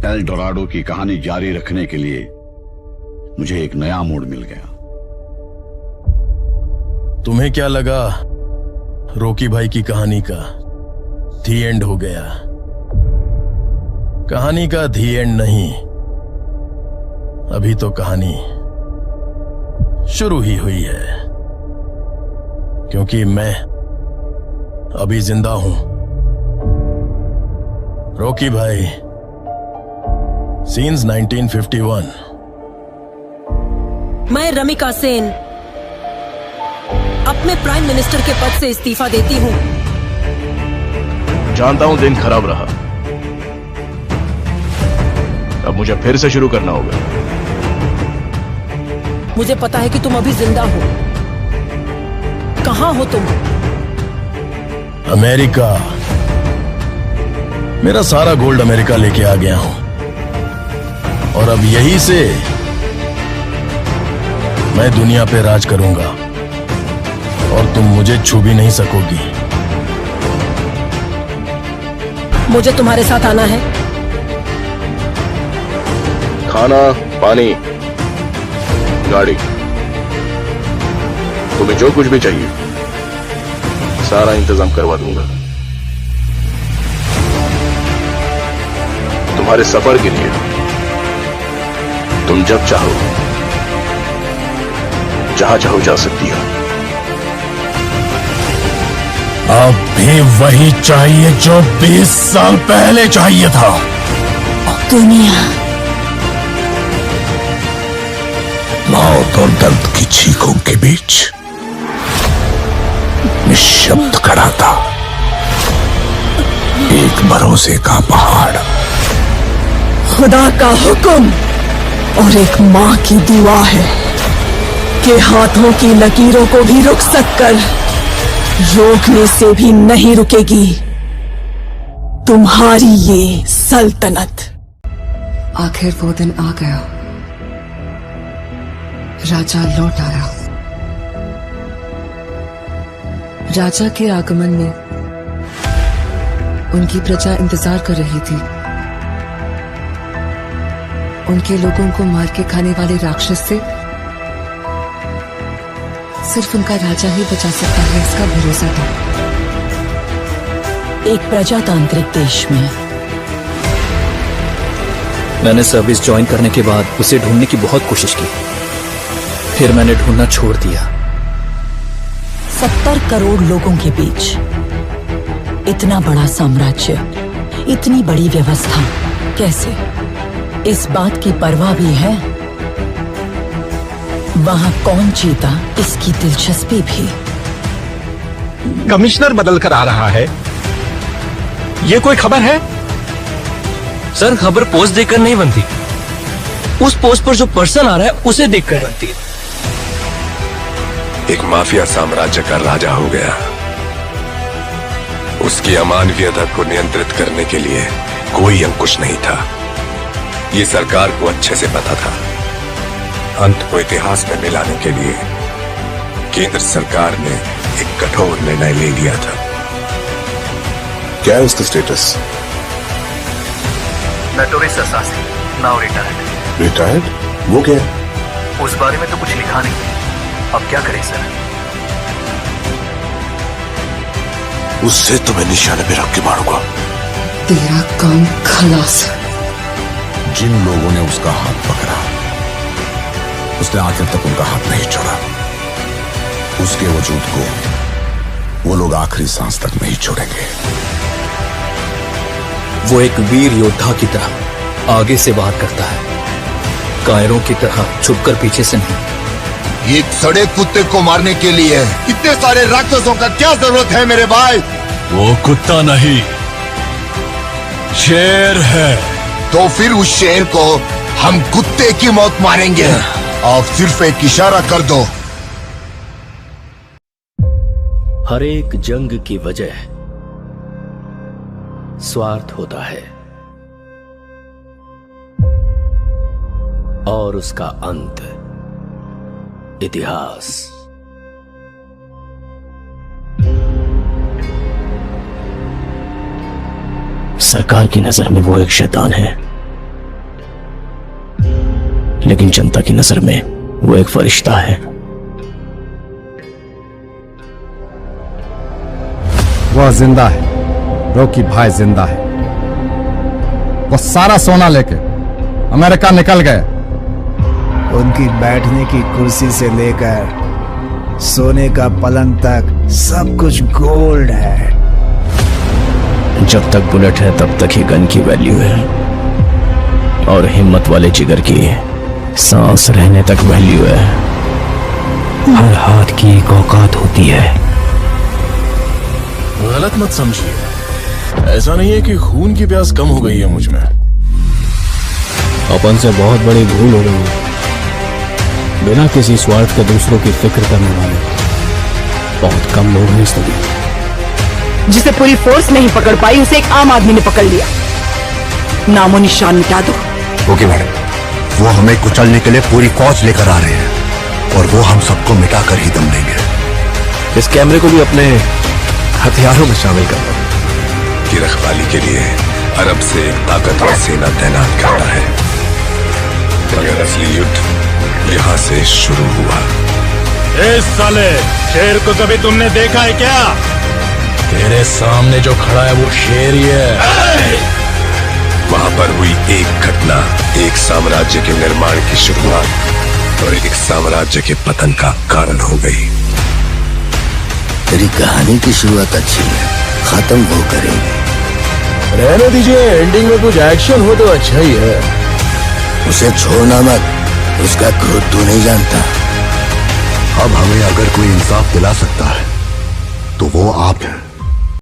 L Dorado की कहानी जारी रखने के लिए मुझे एक नया मोड़ मिल गया। तुम्हें क्या लगा रॉकी भाई की कहानी का दी एंड हो गया? कहानी का दी एंड नहीं, अभी तो कहानी शुरू ही हुई है, क्योंकि मैं अभी जिंदा हूं। रॉकी भाई, सीन्स 1951। मैं रमिका सेन अपने प्राइम मिनिस्टर के पद से इस्तीफा देती हूँ। जानता हूं दिन खराब रहा, अब मुझे फिर से शुरू करना होगा। मुझे पता है कि तुम अभी जिंदा हो। कहाँ हो तुम? अमेरिका। मेरा सारा गोल्ड अमेरिका लेके आ गया हूं, और अब यहीं से मैं दुनिया पे राज करूंगा, और तुम मुझे छू भी नहीं सकोगी। मुझे तुम्हारे साथ आना है। खाना, पानी, गाड़ी, तुम्हें जो कुछ भी चाहिए सारा इंतजाम करवा दूंगा। तुम्हारे सफर के लिए तुम जब चाहो जहां चाहो जा सकती हो। अब भी वही चाहिए जो 20 साल पहले चाहिए था। दुनिया मौत और दर्द की चीखों के बीच निशब्द खड़ा था एक भरोसे का पहाड़। खुदा का हुक्म और एक माँ की दुआ है कि हाथों की लकीरों को भी रुक सककर रोकने से भी नहीं रुकेगी तुम्हारी ये सल्तनत। आखिर वो दिन आ गया। राजा लौट आया। राजा के आगमन में उनकी प्रजा इंतजार कर रही थी। उनके लोगों को मार के खाने वाले राक्षस से सिर्फ उनका राजा ही बचा सकता है, इसका भरोसा था। एक प्रजातांत्रिक देश में मैंने सर्विस ज्वाइन करने के बाद उसे ढूंढने की बहुत कोशिश की, फिर मैंने ढूंढना छोड़ दिया। 70 करोड़ लोगों के बीच इतना बड़ा साम्राज्य, इतनी बड़ी व्यवस्था, कैसे? इस बात की परवाह भी है वहां कौन जीता, इसकी दिलचस्पी भी। कमिश्नर बदल कर आ रहा है, ये कोई खबर है? सर, खबर पोस्ट देखकर नहीं बनती, उस पोस्ट पर जो पर्सन आ रहा है उसे देखकर बनती है। एक माफिया साम्राज्य का राजा हो गया। उसकी अमानवीयता को नियंत्रित करने के लिए कोई अंकुश नहीं था। ये सरकार को अच्छे से पता था। अंत को इतिहास में मिलाने के लिए केंद्र सरकार ने एक कठोर निर्णय ले लिया था। क्या है उसका status? Notorious assassin, now retired. Retired? वो क्या है? उस बारे में तो कुछ लिखा नहीं। अब क्या करें सर? उससे तुम्हें निशाने पे रख के मारूंगा। तेरा काम खलास है। जिन लोगों ने उसका हाथ पकड़ा, उसने आखिर तक उनका हाथ नहीं छोड़ा। उसके वजूद को वो लोग आखिरी सांस तक नहीं छोड़ेंगे। वो एक वीर योद्धा की तरह आगे से वार करता है, कायरों की तरह छुपकर पीछे से नहीं। एक सड़े कुत्ते को मारने के लिए इतने सारे राक्षसों का क्या जरूरत है मेरे भाई? वो कुत्ता नहीं, शेर है। तो फिर उस शेर को हम कुत्ते की मौत मारेंगे। आप सिर्फ एक इशारा कर दो। हर एक जंग की वजह स्वार्थ होता है, और उसका अंत इतिहास। सरकार की नजर में वो एक शैतान है, लेकिन जनता की नजर में वो एक फरिश्ता है। वह जिंदा है, रॉकी भाई जिंदा है। वो सारा सोना लेके अमेरिका निकल गए। उनकी बैठने की कुर्सी से लेकर सोने का पलंग तक सब कुछ गोल्ड है। जब तक बुलेट है तब तक ही गन की वैल्यू है, और हिम्मत वाले जिगर की सांस रहने तक वैल्यू है। हर हाथ की एक औकात होती है। गलत मत समझिए, ऐसा नहीं है कि खून की प्यास कम हो गई है मुझ में। अपन से बहुत बड़ी भूल हो गई है। बिना किसी स्वार्थ के दूसरों की फिक्र करने वाले बहुत कम लोग हैं इस दुनिया। जिसे पूरी फोर्स नहीं पकड़ पाई उसे एक आम आदमी ने पकड़ लिया। नामो निशान मिटा दो। ओके मैडम, वो हमें कुचलने के लिए पूरी फौज लेकर आ रहे हैं और वो हम सबको मिटाकर ही दम देंगे। इस कैमरे को भी अपने हथियारों में शामिल करना की रखवाली के लिए अरब से एक ताकतवर सेना तैनात करता है, मगर असली युद्ध यहाँ से शुरू हुआ। इस साले शेर को कभी तुमने देखा है क्या? तेरे सामने जो खड़ा है वो शेर ही है। वहां पर हुई एक घटना एक साम्राज्य के निर्माण की शुरुआत और एक साम्राज्य के पतन का कारण हो गई। तेरी कहानी की शुरुआत अच्छी है, खत्म वो करेंगे। रहने दीजिए, एंडिंग में कुछ एक्शन हो तो अच्छा ही है। उसे छोड़ना मत, उसका क्रोध तू नहीं जानता। अब हमें अगर कोई इंसाफ दिला सकता है तो वो आप हैं।